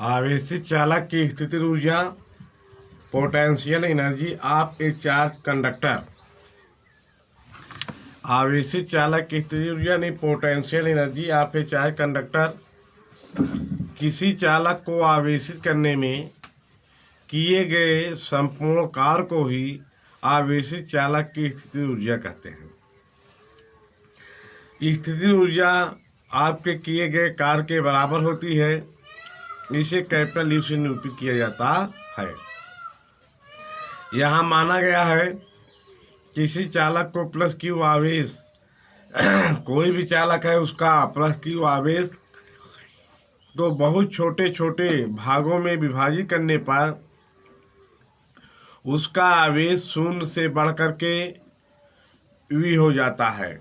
आवेशित चालक की स्थितिज ऊर्जा potential energy of A charge conductor. आवेशित चालक की स्थितिज ऊर्जा यानी potential energy of A charge conductor किसी चालक को आवेशित करने में किए गए संपूर्ण कार्य को ही आवेशित चालक की स्थितिज ऊर्जा कहते हैं। स्थितिज ऊर्जा आपके किए गए कार्य के बराबर होती है। इसे कैपिटल यू से निरूपित किया जाता है। यहाँ माना गया है किसी चालक को प्लस क्यू आवेश कोई भी चालक है उसका प्लस क्यू आवेश को बहुत छोटे छोटे भागों में विभाजित करने पर उसका आवेश शून्य से बढ़ करके वी हो जाता है।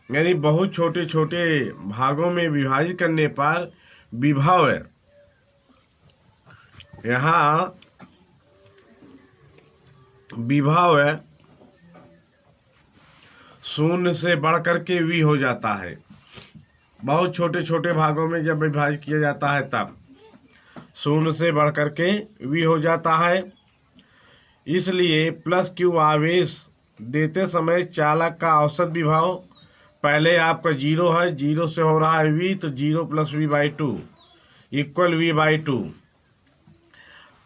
यानी बहुत छोटे छोटे भागों में विभाजित करने पर विभव यहाँ विभव शून्य से बढ़ करके वी हो जाता है। बहुत छोटे छोटे भागों में जब विभाजित किया जाता है तब शून्य से बढ़ करके वी हो जाता है। इसलिए प्लस क्यू आवेश देते समय चालक का औसत विभव पहले आपका जीरो है, जीरो से हो रहा है वी, तो zero plus V by two equal V by two.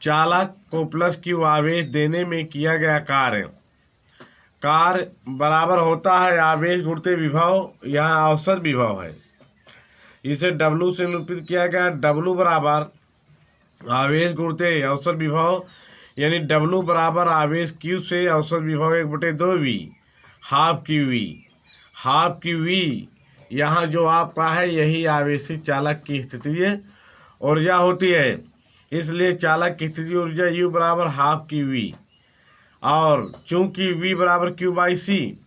चालक को प्लस क्यू आवेश देने में किया गया कार्य बराबर होता है आवेश गुणित विभव, यहाँ औसत विभव है। इसे W से निरूपित किया गया। W बराबर आवेश गुणित औसत विभव, यानी W बराबर आवेश Q से औसत विभव 1/2V हाफ क्यू वी। यहाँ जो आपका है यही आवेशित चालक की स्थितिज ऊर्जा होती है। इसलिए चालक की स्थितिज ऊर्जा U बराबर हाफ क्यू वी, और चूंकि V बराबर Q बाई सी,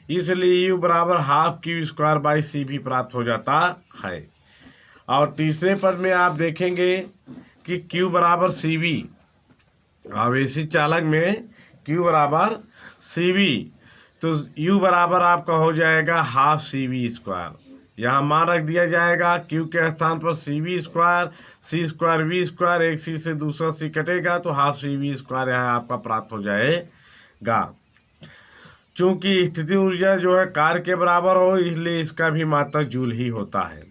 इसलिए U बराबर हाफ क्यू स्क्वायर बाई सी भी प्राप्त हो जाता है। और तीसरे पद में आप देखेंगे कि Q बराबर सी वी, आवेशित चालक में Q बराबर सी वी, तो U बराबर आपका हो जाएगा हाफ सी वी स्क्वायर। यहाँ मान रख दिया जाएगा Q के स्थान पर C V square, C square V square, एक सी से दूसरा सी कटेगा तो हाफ सी वी स्क्वायर यहाँ आपका प्राप्त हो जाएगा। चूंकि स्थितिज ऊर्जा जो है कार्य के बराबर हो, इसलिए इसका भी मात्रक जूल ही होता है।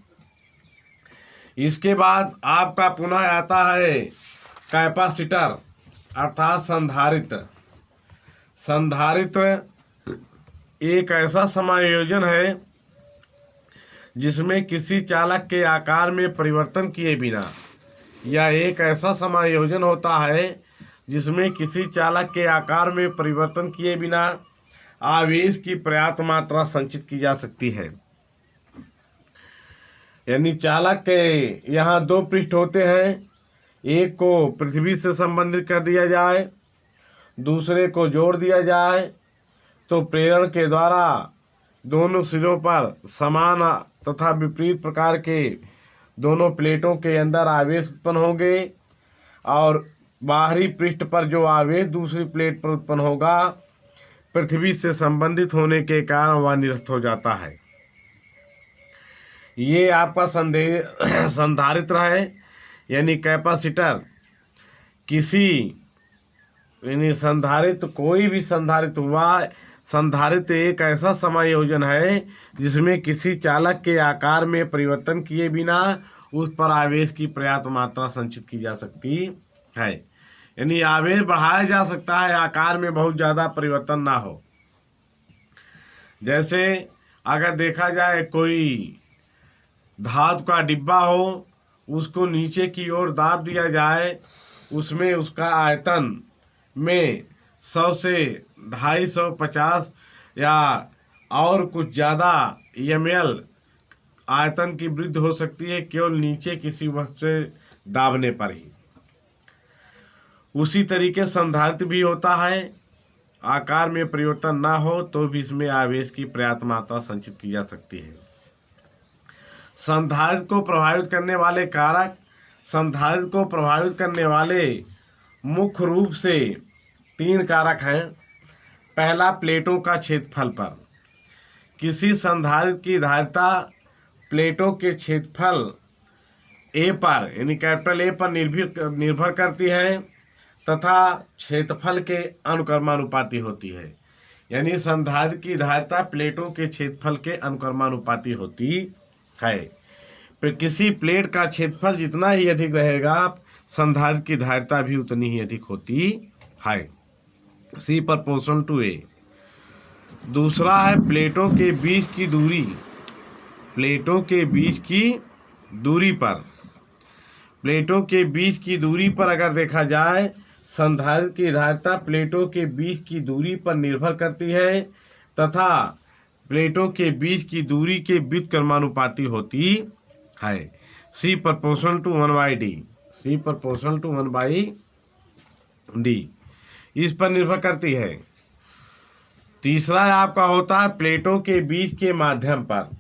इसके बाद आपका पुनः आता है कैपेसिटर अर्थात संधारित्र एक ऐसा समायोजन है जिसमें किसी चालक के आकार में परिवर्तन किए बिना, या एक ऐसा समायोजन होता है जिसमें किसी चालक के आकार में परिवर्तन किए बिना आवेश की पर्याप्त मात्रा संचित की जा सकती है। यानी चालक के यहाँ दो पृष्ठ होते हैं, एक को पृथ्वी से संबंधित कर दिया जाए, दूसरे को जोड़ दिया जाए, तो प्रेरण के द्वारा दोनों सिरों पर समान तथा विपरीत प्रकार के दोनों प्लेटों के अंदर आवेश उत्पन्न होंगे, और बाहरी पृष्ठ पर जो आवेश दूसरी प्लेट पर उत्पन्न होगा पृथ्वी से संबंधित होने के कारण वह निरस्त हो जाता है। ये आपका संधारित्र है, यानी कैपेसिटर। किसी यानी संधारित्र, कोई भी संधारित्र हुआ, संधारित्र एक ऐसा समायोजन है जिसमें किसी चालक के आकार में परिवर्तन किए बिना उस पर आवेश की पर्याप्त मात्रा संचित की जा सकती है। यानी आवेश बढ़ाया जा सकता है, आकार में बहुत ज़्यादा परिवर्तन ना हो। जैसे अगर देखा जाए कोई धातु का डिब्बा हो, उसको नीचे की ओर दाब दिया जाए, उसमें उसका आयतन में 100 से 250 या और कुछ ज़्यादा ml आयतन की वृद्धि हो सकती है केवल नीचे किसी वस्तु से दाबने पर ही। उसी तरीके संधारित्र भी होता है, आकार में परिवर्तन ना हो तो भी इसमें आवेश की पर्याप्त मात्रा संचित की जा सकती है। संधारित्र को प्रभावित करने वाले कारक, संधारित्र को प्रभावित करने वाले मुख्य रूप से 3 कारक हैं। पहला, प्लेटों का क्षेत्रफल पर। किसी संधारित्र की धारिता प्लेटों के क्षेत्रफल ए पर यानी कैपिटल ए पर निर्भर करती है तथा क्षेत्रफल के अनुक्रमानुपाती होती है। यानी संधारित्र की धारिता प्लेटों के क्षेत्रफल के अनुक्रमानुपाती होती है। फिर किसी प्लेट का क्षेत्रफल जितना ही अधिक रहेगा संधारित्र की धारिता भी उतनी ही अधिक होती है। सी प्रपोर्शनल टू ए। दूसरा है प्लेटों के बीच की दूरी। प्लेटों के बीच की दूरी पर, प्लेटों के बीच की दूरी पर अगर देखा जाए संधारित्र की धारिता प्लेटों के बीच की दूरी पर निर्भर करती है तथा प्लेटों के बीच की दूरी के व्युत्क्रमानुपाती होती है। C proportional to 1/d। C proportional to 1/d इस पर निर्भर करती है। तीसरा आपका होता है प्लेटों के बीच के माध्यम पर।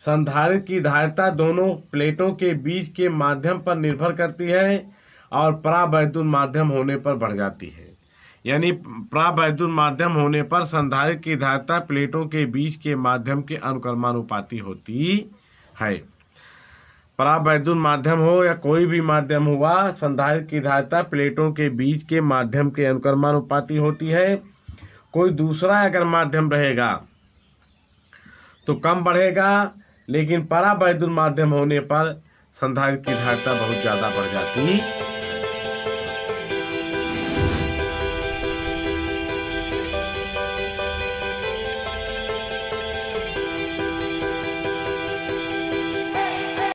संधारित्र की धारिता दोनों प्लेटों के बीच के माध्यम पर निर्भर करती है और परावैद्युत माध्यम होने पर बढ़ जाती है। यानी परावैद्युत माध्यम होने पर संधारित्र की धारिता प्लेटों के बीच के माध्यम के अनुक्रमानुपाती होती है। परावैद्युत माध्यम हो या कोई भी माध्यम हुआ, संधारित्र की धारिता प्लेटों के बीच के माध्यम के अनुक्रमानुपाती होती है। कोई दूसरा अगर माध्यम रहेगा तो कम बढ़ेगा, लेकिन परावैद्युत माध्यम होने पर संधारित्र की धारिता बहुत ज़्यादा बढ़ जाती